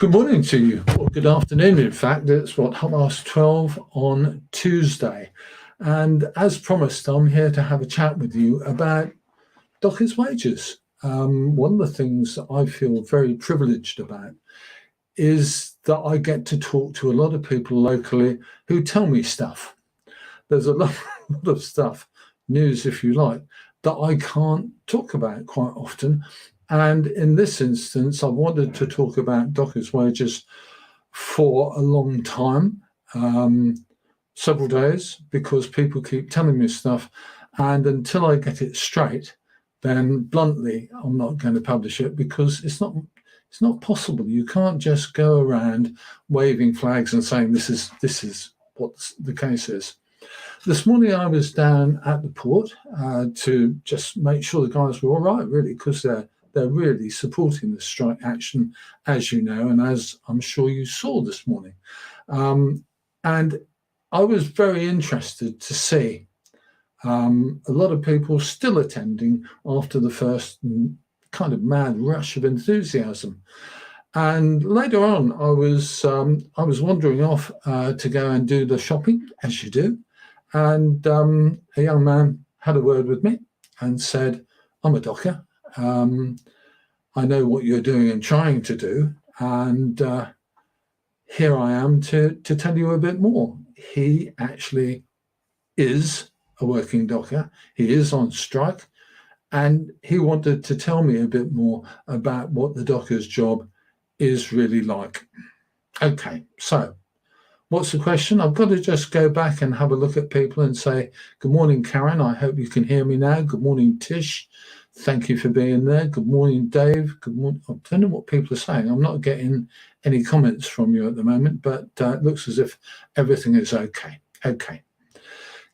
Good morning to you, or good afternoon. In fact, it's 12:30 on Tuesday. And as promised, I'm here to have a chat with you about Dockers wages. One of the things that I feel very privileged about is that I get to talk to a lot of people locally who tell me stuff. There's a lot, lot of stuff, news if you like, that I can't talk about quite often. And in this instance, I wanted to talk about Dockers wages for a long time, several days, because people keep telling me stuff. And until I get it straight, then bluntly, I'm not going to publish it because it's not possible. You can't just go around waving flags and saying this is what the case is. This morning I was down at the port to just make sure the guys were all right, really, because they're really supporting the strike action, as you know, and as I'm sure you saw this morning. And I was very interested to see a lot of people still attending after the first kind of mad rush of enthusiasm. And later on, I was wandering off to go and do the shopping, as you do, and a young man had a word with me and said, "I'm a docker. I know what you're doing and trying to do, and here I am to tell you a bit more." He actually is a working docker. He is on strike, and he wanted to tell me a bit more about what the docker's job is really like. Okay, so what's the question? I've got to just go back and have a look at people and say, "Good morning, Karen. I hope you can hear me now. Good morning, Tish. Thank you for being there. Good morning, Dave. Good morning." I don't know what people are saying. I'm not getting any comments from you at the moment, but it looks as if everything is okay. Okay.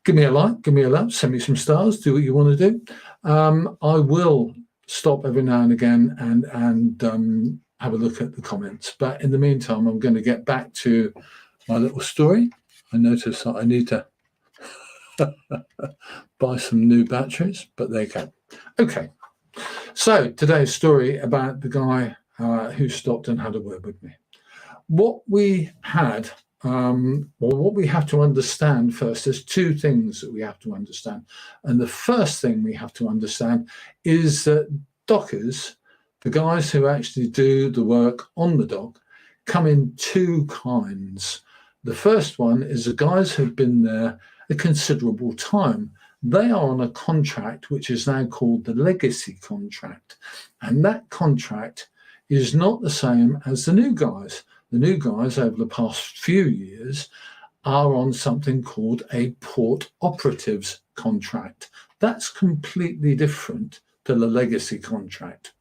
Give me a like, give me a love, send me some stars, do what you want to do. I will stop every now and again and have a look at the comments. But in the meantime, I'm going to get back to my little story. I notice that I need to buy some new batteries, but there you go. Okay, so today's story about the guy who stopped and had a word with me. What we had, what we have to understand first, there's two things that we have to understand. And the first thing we have to understand is that dockers, the guys who actually do the work on the dock, come in two kinds. The first one is the guys who've been there a considerable time. They are on a contract which is now called the legacy contract. And that contract is not the same as the new guys. The new guys over the past few years are on something called a port operatives contract. That's completely different to the legacy contract.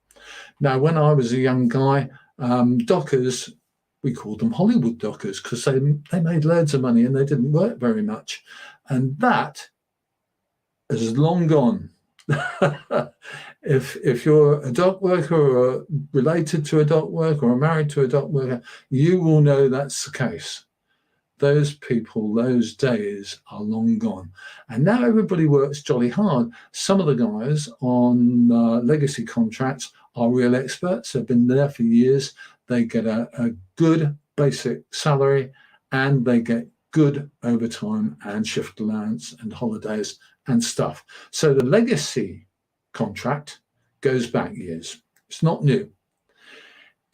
Now, when I was a young guy, dockers, we called them Hollywood dockers because they made loads of money and they didn't work very much. And that is long gone. If you're a dock worker or related to a dock worker or married to a dock worker, you will know that's the case. Those people, those days are long gone. And now everybody works jolly hard. Some of the guys on legacy contracts are real experts. They've been there for years. They get a good basic salary and they get good overtime and shift allowance and holidays and stuff. So the legacy contract goes back years. It's not new.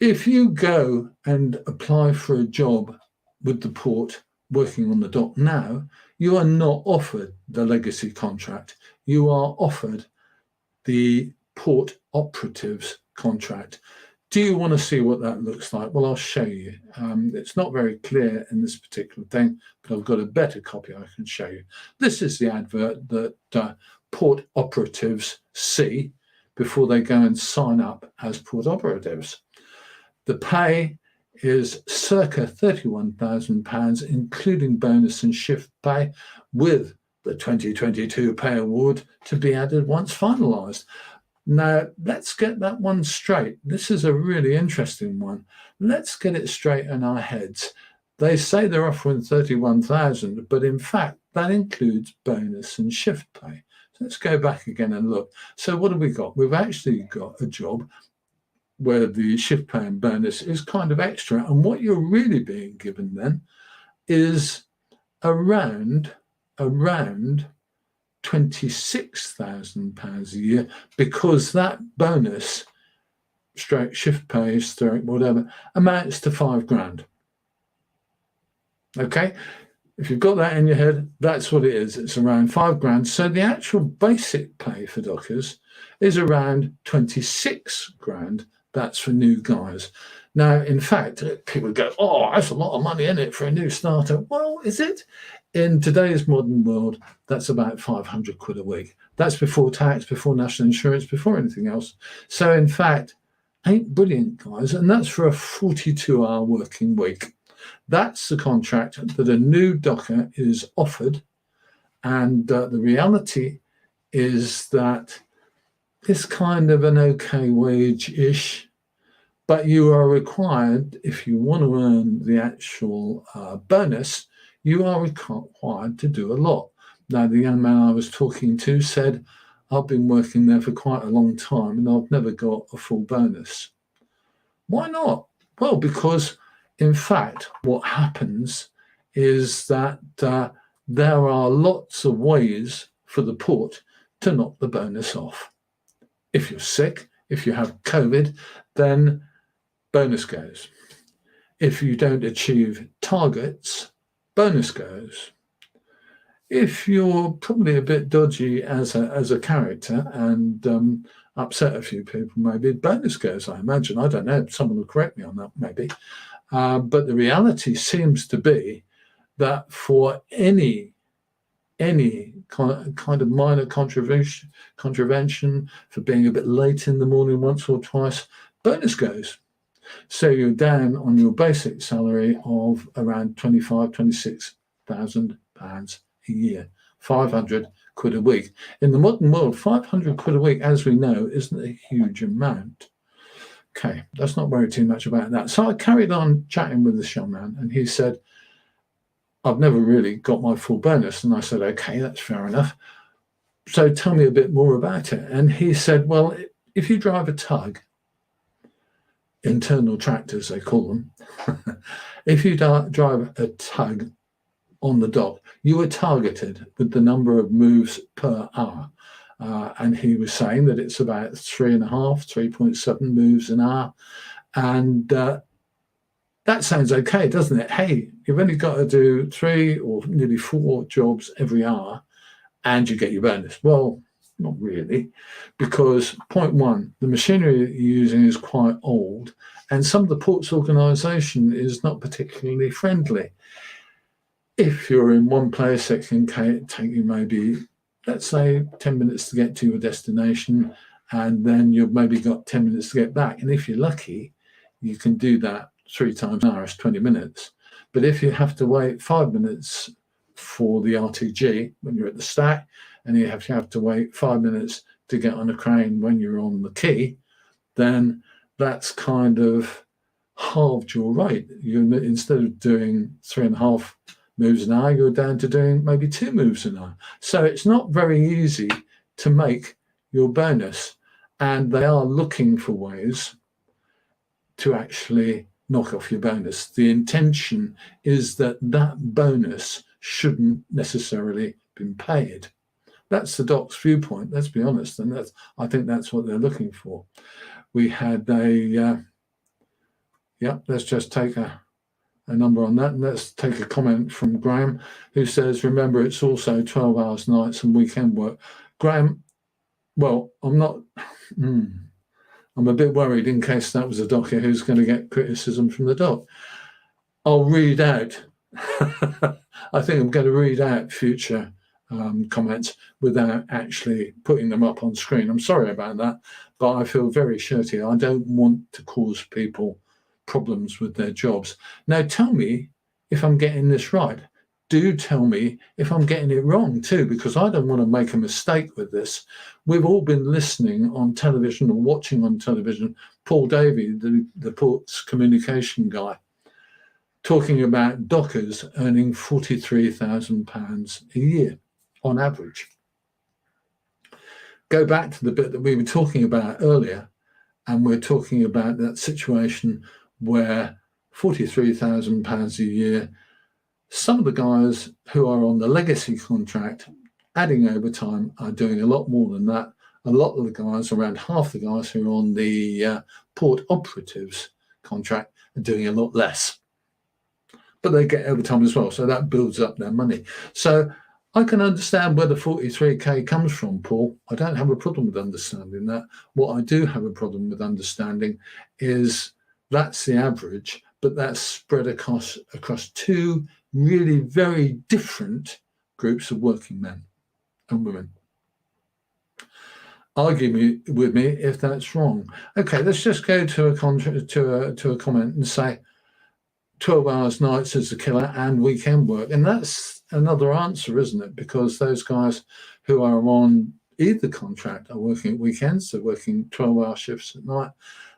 If you go and apply for a job with the port working on the dock now, you are not offered the legacy contract. You are offered the port operatives contract. Do you want to see what that looks like? Well, I'll show you. It's not very clear in this particular thing, but I've got a better copy I can show you. This is the advert that port operatives see before they go and sign up as port operatives. The pay is circa £31,000, including bonus and shift pay, with the 2022 pay award to be added once finalised. Now, let's get that one straight. This is a really interesting one. Let's get it straight in our heads. They say they're offering 31,000, but in fact, that includes bonus and shift pay. So let's go back again and look. So what have we got? We've actually got a job where the shift pay and bonus is kind of extra. And what you're really being given then is around £26,000 a year, because that bonus stroke shift pay stroke whatever amounts to £5,000. Okay, if you've got that in your head, that's what it is. It's around £5,000. So the actual basic pay for dockers is around £26,000. That's for new guys. Now, in fact, people go, oh, that's a lot of money in it for a new starter. Well, is it? In today's modern world, that's about 500 quid a week. That's before tax, before national insurance, before anything else. So, in fact, ain't brilliant, guys. And that's for a 42-hour working week. That's the contract that a new docker is offered. And the reality is that it's kind of an okay wage-ish, but you are required, if you want to earn the actual bonus, you are required to do a lot. Now, the young man I was talking to said, I've been working there for quite a long time and I've never got a full bonus. Why not? Well, because in fact, what happens is that there are lots of ways for the port to knock the bonus off. If you're sick, if you have COVID, then bonus goes. If you don't achieve targets, bonus goes. If you're probably a bit dodgy as a character and upset a few people, maybe bonus goes, I imagine. I don't know. Someone will correct me on that, maybe. But the reality seems to be that for any kind of minor contravention, for being a bit late in the morning once or twice, bonus goes. So you're down on your basic salary of around £26,000 a year, 500 quid a week. In the modern world, 500 quid a week, as we know, isn't a huge amount. Okay, let's not worry too much about that. So I carried on chatting with this young man, and he said, I've never really got my full bonus. And I said, okay, that's fair enough. So tell me a bit more about it. And he said, well, if you drive a tug, internal tractors, they call them, if you drive a tug on the dock, you are targeted with the number of moves per hour. And he was saying that it's about 3.7 moves an hour. And that sounds okay, doesn't it? Hey, you've only got to do 3 or nearly 4 jobs every hour and you get your bonus. Well, not really, because point one, the machinery that you're using is quite old and some of the port's organisation is not particularly friendly. If you're in one place, it can take you maybe, let's say, 10 minutes to get to your destination, and then you've maybe got 10 minutes to get back. And if you're lucky, you can do that 3 times an hour, it's 20 minutes. But if you have to wait 5 minutes for the RTG when you're at the stack, and you have to wait 5 minutes to get on a crane when you're on the quay, then that's kind of halved your rate. Instead of doing 3.5 moves an hour, you're down to doing maybe 2 moves an hour. So it's not very easy to make your bonus, and they are looking for ways to actually knock off your bonus. The intention is that that bonus shouldn't necessarily been paid. That's the doc's viewpoint, let's be honest, and I think that's what they're looking for. We had let's just take a number on that, and let's take a comment from Graham, who says, remember, it's also 12 hours nights and weekend work. Graham, well, I'm a bit worried in case that was a docker who's going to get criticism from the doc. I'll read out. I think I'm going to read out future comments without actually putting them up on screen. I'm sorry about that, but I feel very shirty. I don't want to cause people problems with their jobs. Now, tell me if I'm getting this right. Do tell me if I'm getting it wrong too, because I don't want to make a mistake with this. We've all been listening on television or watching on television, Paul Davey, the port's communication guy, talking about dockers earning £43,000 a year on average. Go back to the bit that we were talking about earlier, And we're talking about that situation where £43,000 a year, some of the guys who are on the legacy contract, adding overtime, are doing a lot more than that. A lot of the guys, around half the guys who are on the port operatives contract, are doing a lot less. But they get overtime as well, so that builds up their money. So I can understand where the 43k comes from, Paul. I don't have a problem with understanding that. What I do have a problem with understanding is that's the average, but that's spread across two really very different groups of working men and women. Argue with me if that's wrong. Okay, let's just go to a comment and say 12 hours nights is a killer and weekend work. And that's another answer, isn't it? Because those guys who are on either contract are working at weekends, they're working 12-hour shifts at night.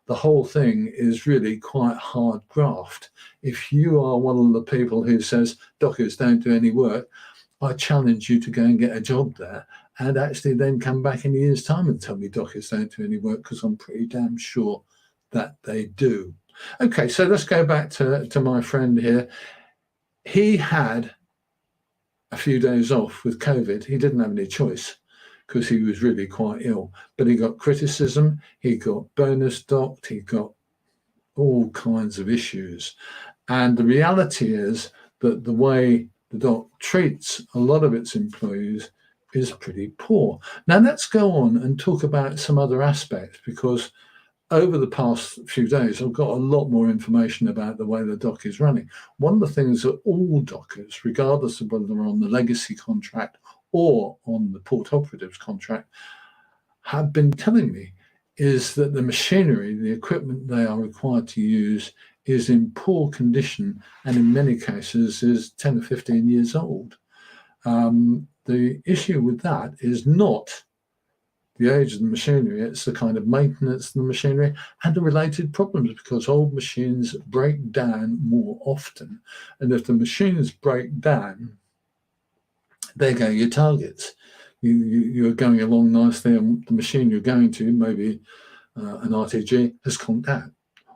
The whole thing is really quite hard graft. If you are one of the people who says dockers don't do any work, I challenge you to go and get a job there and actually then come back in a year's time and tell me dockers don't do any work, because I'm pretty damn sure that they do. Okay, so let's go back to my friend here. He had a few days off with COVID. He didn't have any choice because he was really quite ill. But he got criticism, he got bonus docked, he got all kinds of issues. And the reality is that the way the dock treats a lot of its employees is pretty poor. Now let's go on and talk about some other aspects, because over the past few days, I've got a lot more information about the way the dock is running. One of the things that all dockers, regardless of whether they're on the legacy contract or on the port operatives contract, have been telling me is that the machinery, the equipment they are required to use, is in poor condition and in many cases is 10 or 15 years old. The issue with that is not the age of the machinery, it's the kind of maintenance of the machinery and the related problems, because old machines break down more often. And if the machines break down, there go your targets. You're going along nicely, and the machine you're going to, maybe an RTG, has conked out.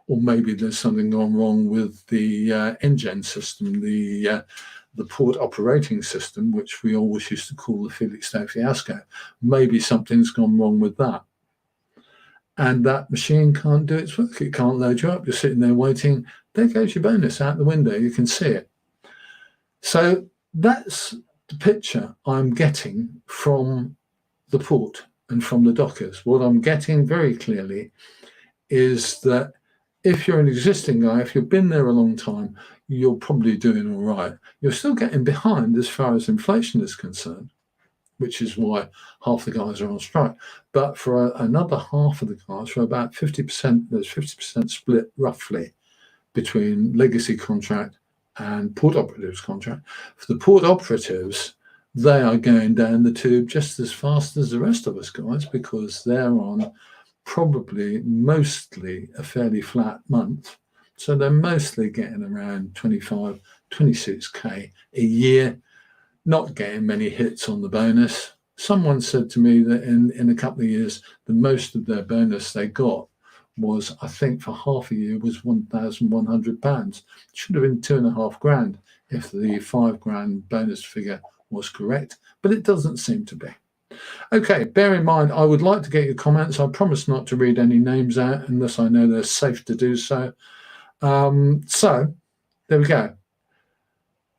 Or maybe there's something gone wrong with the NGen system, the port operating system, which we always used to call the Felixstowe fiasco. Maybe something's gone wrong with that. And that machine can't do its work. It can't load you up. You're sitting there waiting. There goes your bonus out the window. You can see it. So that's the picture I'm getting from the port and from the dockers. What I'm getting very clearly is that if you're an existing guy, if you've been there a long time, you're probably doing all right. You're still getting behind as far as inflation is concerned, which is why half the guys are on strike. But for another half of the guys, for about 50%, there's 50% split roughly between legacy contract and port operatives contract. For the port operatives, they are going down the tube just as fast as the rest of us guys, because they're on probably mostly a fairly flat month. So they're mostly getting around 25, 26k a year, not getting many hits on the bonus. Someone said to me that in a couple of years, the most of their bonus they got was, I think for half a year, was £1,100. Should have been £2,500 if the £5,000 bonus figure was correct, but it doesn't seem to be. Okay, bear in mind, I would like to get your comments. I promise not to read any names out unless I know they're safe to do so. So there we go.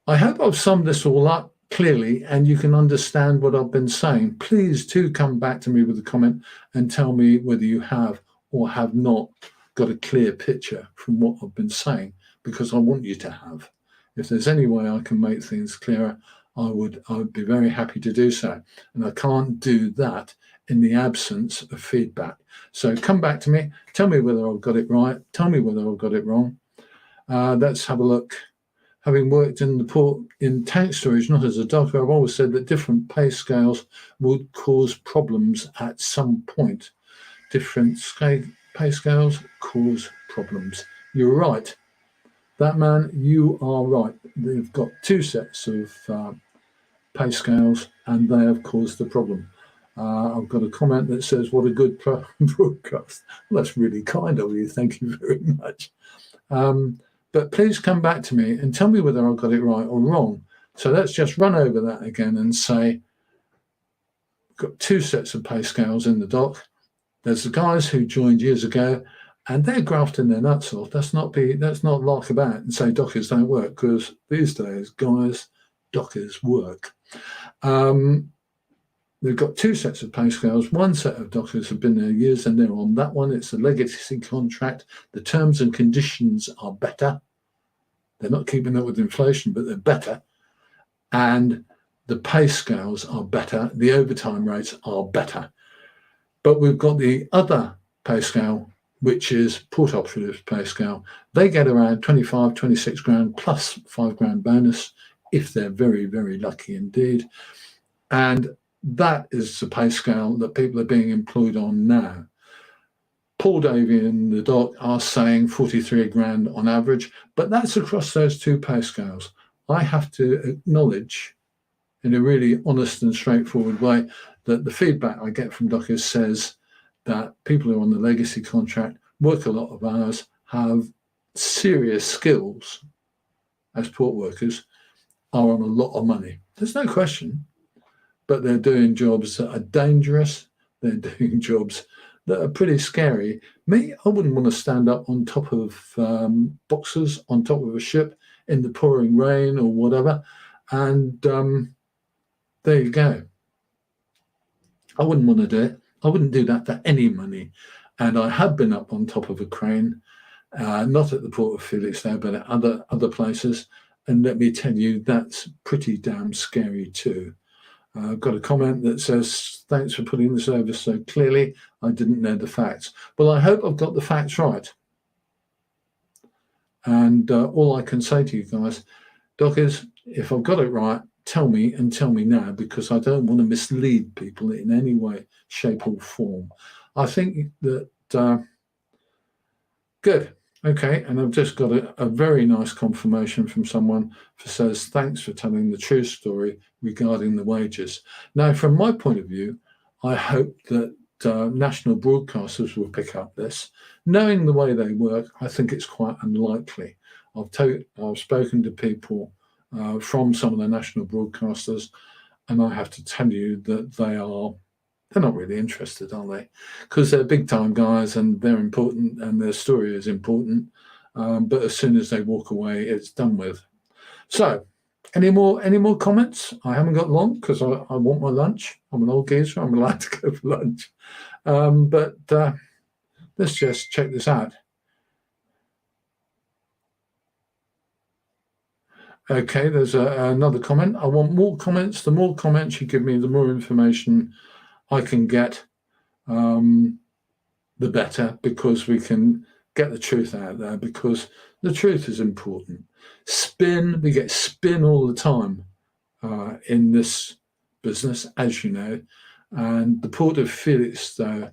I hope I've summed this all up clearly and you can understand what I've been saying. Please do come back to me with a comment and tell me whether you have or have not got a clear picture from what I've been saying, because I want you to have. If there's any way I can make things clearer, I would be very happy to do so. And I can't do that in the absence of feedback. So come back to me, tell me whether I've got it right, tell me whether I've got it wrong. Let's have a look. Having worked in the port in tank storage, not as a docker, I've always said that different pay scales would cause problems at some point. Different pay scales cause problems. You're right. That man, you are right. They've got two sets of pay scales and they have caused the problem. I've got a comment that says, what a good broadcast. Well, that's really kind of you. Thank you very much. But please come back to me and tell me whether I got it right or wrong. So let's just run over that again and say, got two sets of pay scales in the doc. There's the guys who joined years ago, and they're grafting their nuts off. Let's not lark about and say dockers don't work, because these days, guys, dockers work. They've got two sets of pay scales. One set of dockers have been there years, and they're on that one. It's a legacy contract. The terms and conditions are better. They're not keeping up with inflation, but they're better. And the pay scales are better. The overtime rates are better. But we've got the other pay scale, which is port operatives pay scale. They get around 25, 26 grand plus 5 grand bonus if they're very, very lucky indeed. And that is the pay scale that people are being employed on now. Paul Davey and the doc are saying 43 grand on average, but that's across those two pay scales. I have to acknowledge in a really honest and straightforward way that the feedback I get from dockers says that people who are on the legacy contract work a lot of hours, have serious skills as port workers, are on a lot of money. There's no question, but they're doing jobs that are dangerous. They're doing jobs that are pretty scary. Me, I wouldn't want to stand up on top of boxes on top of a ship in the pouring rain or whatever. And there you go. I wouldn't want to do it. I wouldn't do that for any money. And I have been up on top of a crane, not at the Port of Felixstowe, but at other places. And let me tell you, that's pretty damn scary too. I've got a comment that says, thanks for putting this over so clearly. I didn't know the facts. Well, I hope I've got the facts right. And all I can say to you guys, dockers, if I've got it right, tell me and tell me now, because I don't want to mislead people in any way, shape or form. I think that, good. Okay, and I've just got a very nice confirmation from someone who says, thanks for telling the true story regarding the wages. Now, from my point of view, I hope that national broadcasters will pick up this. Knowing the way they work, I think it's quite unlikely. I've spoken to people from some of the national broadcasters, and I have to tell you that they're not really interested, are they? Because they're big time guys and they're important and their story is important. But as soon as they walk away, it's done with. So any more comments? I haven't got long because I want my lunch. I'm an old geezer. I'm allowed to go for lunch. But let's just check this out. Okay, there's another comment. I want more comments. The more comments you give me, the more information I can get, the better, because we can get the truth out there, because the truth is important. We get spin all the time in this business, as you know, and the Port of Felixstowe,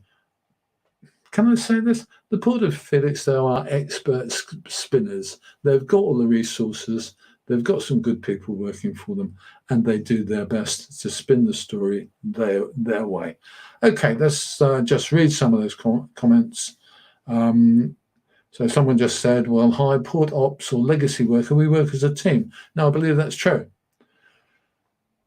can I say this? The Port of Felixstowe are expert spinners. They've got all the resources. They've got some good people working for them, and they do their best to spin the story their way. Okay, let's just read some of those comments. So someone just said, well, hi, port ops or legacy worker, we work as a team. No, I believe that's true.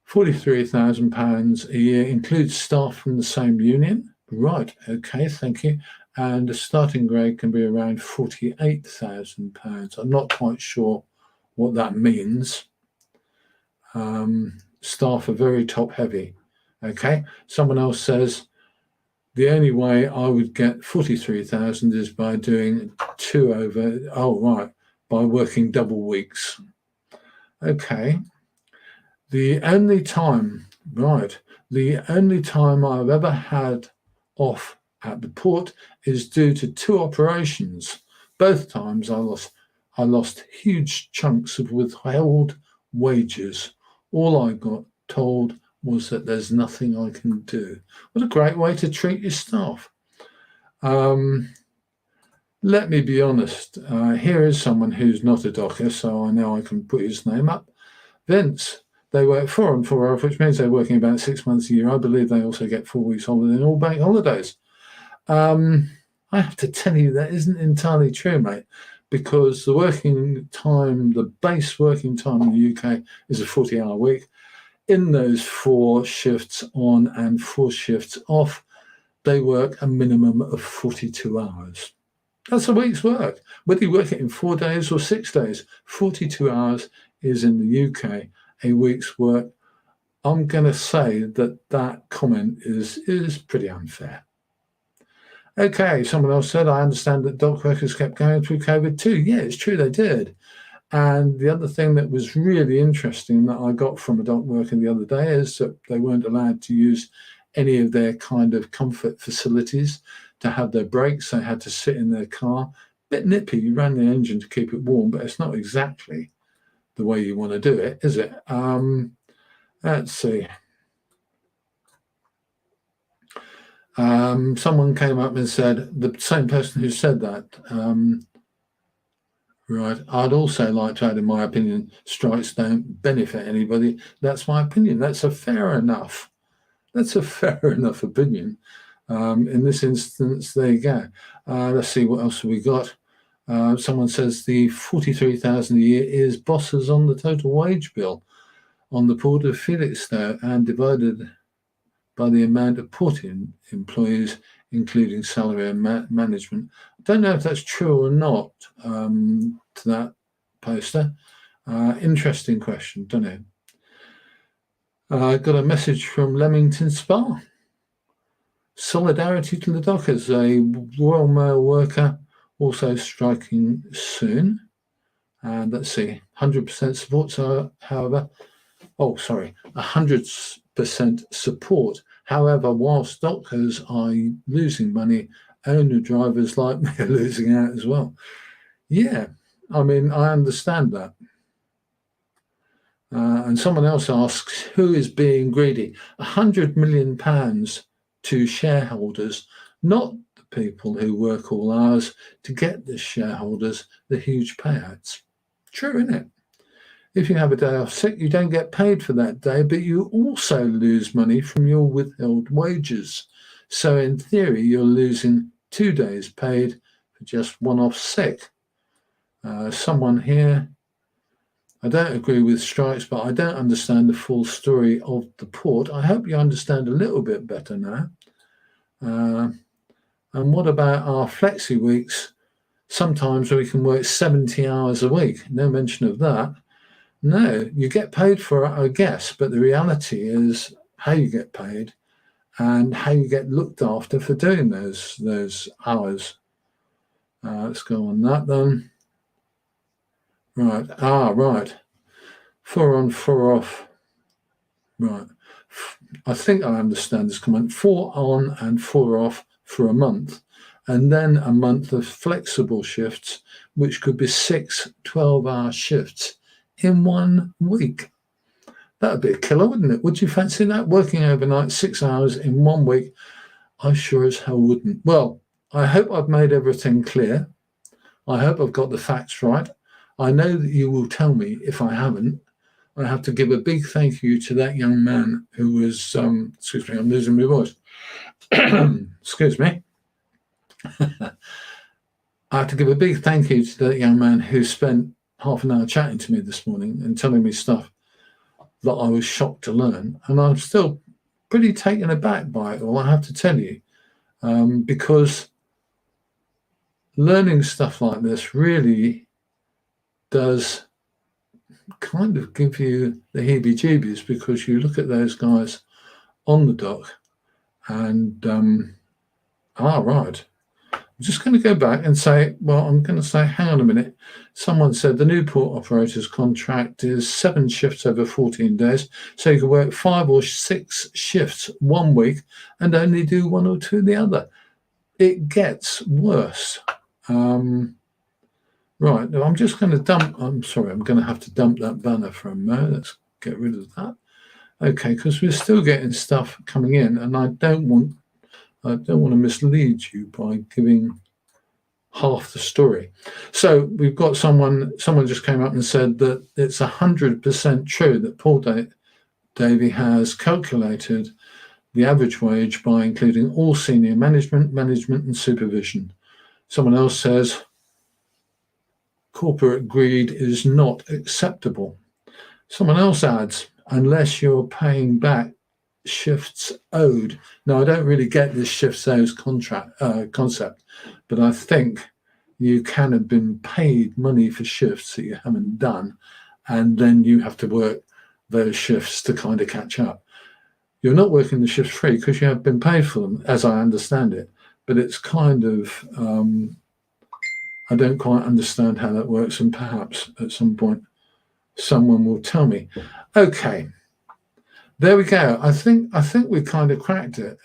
£43,000 a year includes staff from the same union. Right, okay, thank you. And the starting grade can be around £48,000. I'm not quite sure what that means. Staff are very top heavy. Okay. Someone else says the only way I would get 43,000 is by doing by working double weeks. Okay. The only time I've ever had off at the port is due to two operations. Both times I lost huge chunks of withheld wages. All I got told was that there's nothing I can do. What a great way to treat your staff. Let me be honest. Here is someone who's not a docker, so I know I can put his name up. Vince, They work 4 on 4 off, which means they're working about 6 months a year. I believe they also get 4 weeks holiday and all bank holidays. I have to tell you that isn't entirely true, mate, because the working time, the base working time in the UK is a 40-hour week. In those 4 shifts on and 4 shifts off, they work a minimum of 42 hours. That's a week's work. Whether you work it in 4 days or 6 days, 42 hours is in the UK a week's work. I'm going to say that comment is pretty unfair. Okay, someone else said, I understand that dock workers kept going through COVID too. Yeah, it's true, they did. And the other thing that was really interesting that I got from a dock worker the other day is that they weren't allowed to use any of their kind of comfort facilities to have their breaks. They had to sit in their car. Bit nippy, you ran the engine to keep it warm, but it's not exactly the way you want to do it, is it? Let's see. Someone came up and said, the same person who said that, right, I'd also like to add, in my opinion, strikes don't benefit anybody. That's my opinion. That's a fair enough opinion. In this instance, there you go. Let's see, what else have we got? Someone says the 43,000 a year is bosses on the total wage bill on the Port of Felixstowe and divided by the amount of porting employees, including salary and management. I don't know if that's true or not to that poster. Interesting question, don't it? I got a message from Leamington Spa. Solidarity to the dockers, a Royal Mail worker also striking soon. And let's see, 100% support, however. Oh, sorry, 100% support. However, whilst dockers are losing money, owner drivers like me are losing out as well. Yeah, I mean, I understand that. And someone else asks, who is being greedy? £100 million to shareholders, not the people who work all hours to get the shareholders the huge payouts. True, isn't it? If you have a day off sick, you don't get paid for that day, but you also lose money from your withheld wages. So in theory, you're losing 2 days paid for just one off sick. Someone here, I don't agree with strikes, but I don't understand the full story of the port. I hope you understand a little bit better now. And what about our flexi weeks? Sometimes we can work 70 hours a week. No mention of that. No, you get paid for it, I guess, but the reality is how you get paid and how you get looked after for doing those hours. Let's go on that then. Right. Right. 4 on, 4 off. Right. I think I understand this comment. 4 on and 4 off for a month, and then a month of flexible shifts, which could be 6 12-hour shifts in 1 week. That would be a killer, wouldn't it? Would you fancy that? Working overnight, 6 hours in 1 week? I sure as hell wouldn't. Well, I hope I've made everything clear. I hope I've got the facts right. I know that you will tell me if I haven't. I have to give a big thank you to that young man who was, excuse me, I'm losing my voice. Excuse me. I have to give a big thank you to that young man who spent half an hour chatting to me this morning and telling me stuff that I was shocked to learn. And I'm still pretty taken aback by it all, I have to tell you, because learning stuff like this really does kind of give you the heebie-jeebies, because you look at those guys on the dock and, right. I'm just going to go back and say, well, I'm going to say, hang on a minute. Someone said the Newport operator's contract is 7 shifts over 14 days. So you can work 5 or 6 shifts 1 week and only do 1 or 2 the other. It gets worse. Right, now I'm just going to I'm going to have to dump that banner for a moment. Let's get rid of that. Okay, because we're still getting stuff coming in, and I don't want to mislead you by giving half the story. So we've got someone just came up and said that it's 100% true that Davey has calculated the average wage by including all senior management and supervision. Someone else says, corporate greed is not acceptable. Someone else adds, unless you're paying back shifts owed. Now, I don't really get this shifts owed concept, but I think you can have been paid money for shifts that you haven't done, and then you have to work those shifts to kind of catch up. You're not working the shifts free because you have been paid for them, as I understand it, but it's kind of, I don't quite understand how that works, and perhaps at some point someone will tell me. Okay, there we go. I think we kind of cracked it.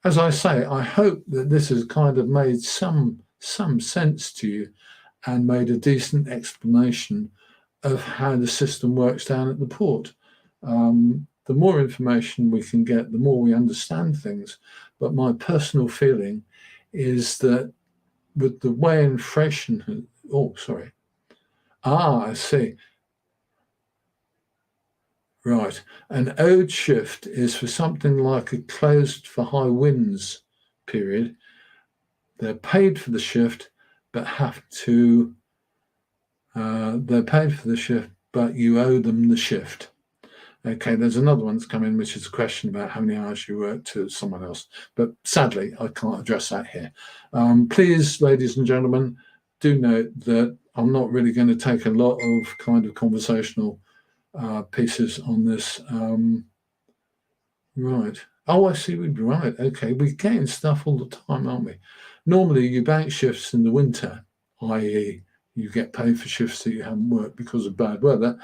As I say, I hope that this has kind of made some sense to you and made a decent explanation of how the system works down at the port. The more information we can get, the more we understand things. But my personal feeling is that with the way inflation, I see. Right. An owed shift is for something like a closed for high winds period. They're paid for the shift, but they're paid for the shift, but you owe them the shift. Okay, there's another one that's come in, which is a question about how many hours you work to someone else. But sadly, I can't address that here. Please, ladies and gentlemen, do note that I'm not really going to take a lot of kind of conversational pieces on this. Right. Oh, I see. Right. Okay. We're getting stuff all the time, aren't we? Normally, you bank shifts in the winter, i.e., you get paid for shifts that you haven't worked because of bad weather.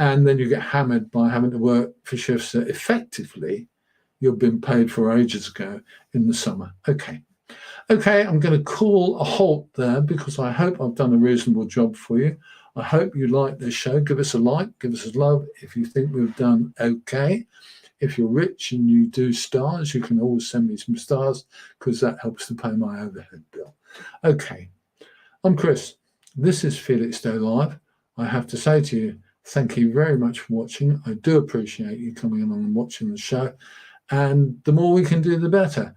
And then you get hammered by having to work for shifts that effectively you've been paid for ages ago in the summer. Okay, I'm going to call a halt there because I hope I've done a reasonable job for you. I hope you like this show. Give us a like, give us a love if you think we've done okay. If you're rich and you do stars, you can always send me some stars because that helps to pay my overhead bill. Okay, I'm Chris. This is Felix Day Live. I have to say to you, thank you very much for watching. I do appreciate you coming along and watching the show. And the more we can do, the better.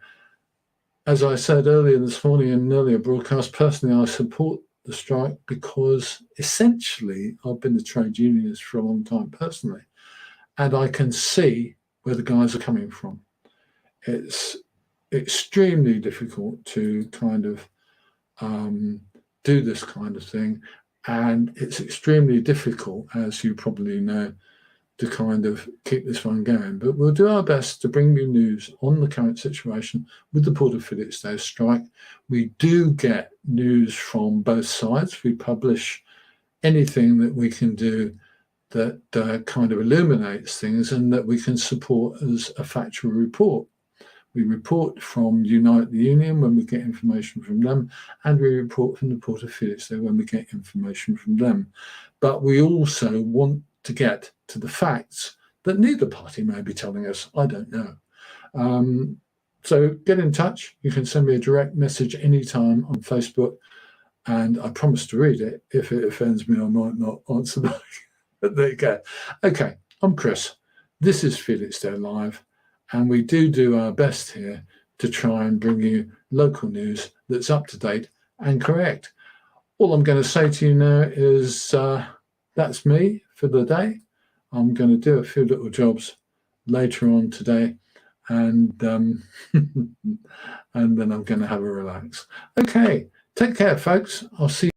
As I said earlier this morning in an earlier broadcast, personally, I support the strike because essentially I've been a trade unionist for a long time personally. And I can see where the guys are coming from. It's extremely difficult to kind of do this kind of thing. And it's extremely difficult, as you probably know, to kind of keep this one going. But we'll do our best to bring you news on the current situation with the Port of Felixstowe strike. We do get news from both sides. We publish anything that we can do that kind of illuminates things and that we can support as a factual report. We report from Unite the Union when we get information from them, and we report from the Port of Felixstowe when we get information from them. But we also want to get to the facts that neither party may be telling us. I don't know. So get in touch. You can send me a direct message anytime on Facebook, and I promise to read it. If it offends me, I might not answer back. But there you go. Okay, I'm Chris. This is Felixstowe Live. And we do our best here to try and bring you local news that's up to date and correct. All I'm going to say to you now is that's me for the day. I'm going to do a few little jobs later on today, and and then I'm going to have a relax. Okay, take care, folks. I'll see you.